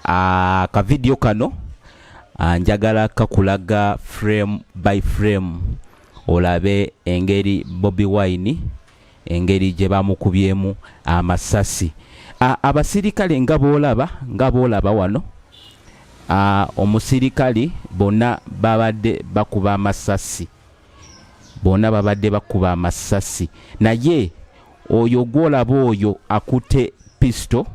Ka video kano njagala kakulaga frame by frame olabe engeri Bobi Wine engeri gye bamukubyemu amasasi. Abasirikale nga boolaba wano, omusirikale bonna babadde bakuba amasasi, naye oyo gwolaba oyo akutte pisto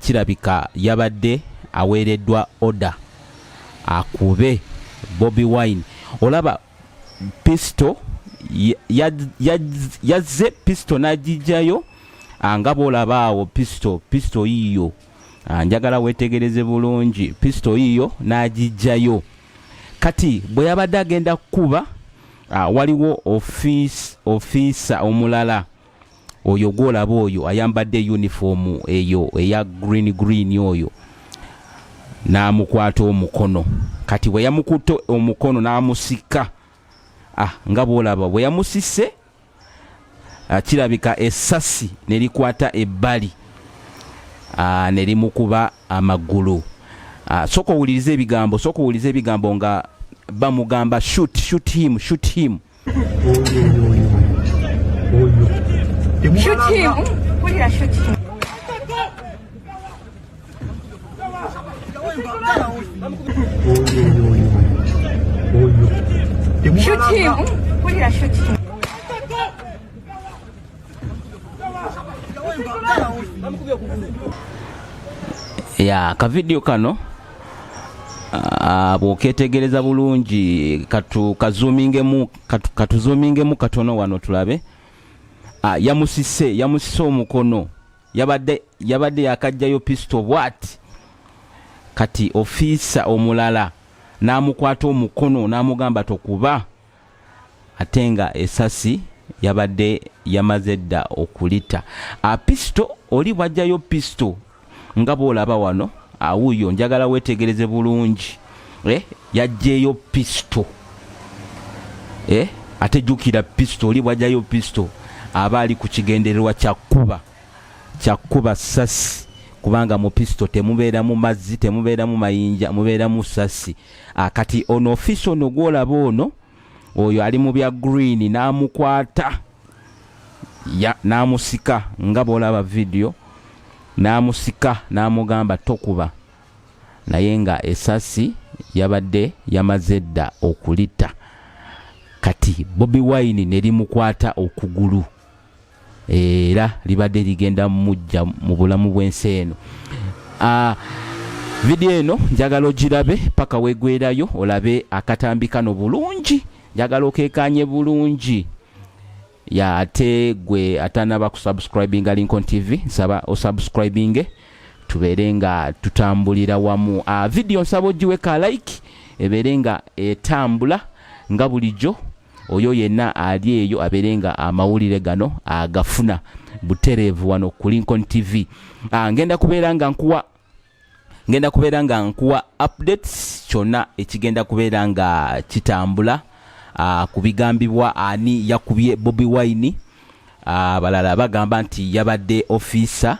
kirabika yabadde aweereddwa order akube Bobi Wine. Olaba pisto yazze pisto n'agijjayo, nga boolaba awo pisto yiyo, njagala wetegereze bulungi, pisto yiyo n'agijjayo. Kati bwe yabadde agenda kuba, waliwo ofiisa omulala oyo gwolaba oyo ayambadde uniform eyo eya green oyo n'amukwata omukono. Kati bwe yamukutte omukono n'amusika, nga boolaba bwe yamusise, kirabika essasi ne likwata ebbali ne limukuba amagulu. Sooka owulirize ebigambo nga bamugamba shoot him. Shoot him. What did I shoot him? Shoot him. What did I shoot him? Ka video kano bw'oketegereza bulungi katuzumingemu katono wano tulabe. Yamusise omukono, yabadde yakajjayo pisto bwati. Kati ofiisa omulala n'amukwata omukono n'amugamba tokuba, ate nga esasi yabadde yamaze dda okulita. Pisto oli bwajjayo pisto nga boolaba wano, awuyo njagala wetegereze bulungi, yajjeeyo pisto, ate jjukira pisto oli bwajjayo pisto aba ali ku kigendererwa kyakuba sasi, kubanga mu pisto temubeeramu mazzi, temubeeramu mayinja, mubeeramu sasi. Kati ono ofiisi ono gwolaba ono, oyo ali mu bya green, n'amukwata n'amusika nga boolaba video, n'amusika n'amugamba tokuba, naye nga esasi yabadde yamaze dda okulita. Kati Bobi Wine ne limukwata okugulu, era libadde ligenda mujja mu bulamu bw'ensi eno. Video eno njagala ogirabe paka wegwerayo olabe akatambi kano bulungi, njagala okekanye bulungi. Ate gwe atanaba kusubscribinga Lincoln TV, nsaba osubscribinge tubeere nga tutambulira wamu. Video nsaba ogiwe ka like ebeere nga etambula nga bulijjo. Oyo yenna ali eyo abeere nga amawulire gano agafuna butereevu wano ku Lincoln TV. Ngenda kubeera nga nkuwa updates kyonna ekigenda kubeera nga kitambula ku bigambibwa ani yakubye Bobi Wine. Balala bagamba nti yabadde ofiisa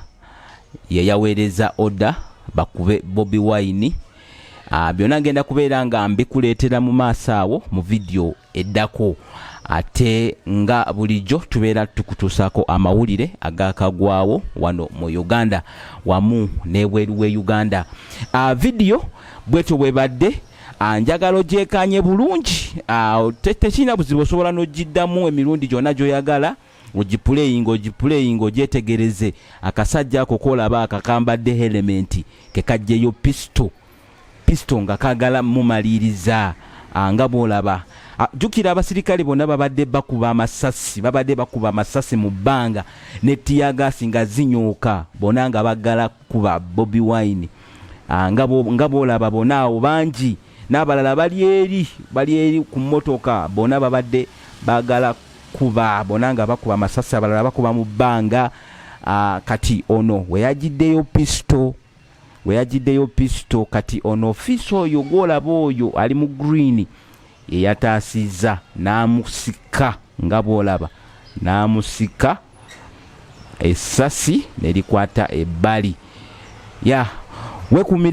yaweereza order bakube Bobi Wine. Byonna ngenda kubeera nga mbikuleetera mu maaso awo mu video eddako, ate nga bulijjo tubeera tukutuusaako amawulire agakagwawo wano mu Uganda wamu n'ebweru we Uganda. Video bwetyo bwebadde, njagala ogyekanye bulungi, tekirina buzibu, osobola n'ogiddamu emirundi gyonna gy'oyagala, ogipuleyinga ogyetegereze. Akasajja ako koolaba akakambadde helmet kekajjeyo pisto nga kagala mumaliriza, nga boolaba. Jjukira abasirikale bonna babadde bakuba amasasi mu bbanga ne tiyagasi nga zinyooka, bonna nga bagala kuba Bobi Wine. Nga boolaba bonna awo bangi, n'abalala bali eri ku mmotoka, bonna babadde bagala kuba, bonna nga bakuba amasasi, abalala bakuba mu bbanga. Kati ono weyagiddeyo pisto, kati ono ofiisi oyo gwolaba oyo ali mu green eyataasiza n'amusika, nga boolaba n'amusika essasi nerikwata ebbali ya wekumire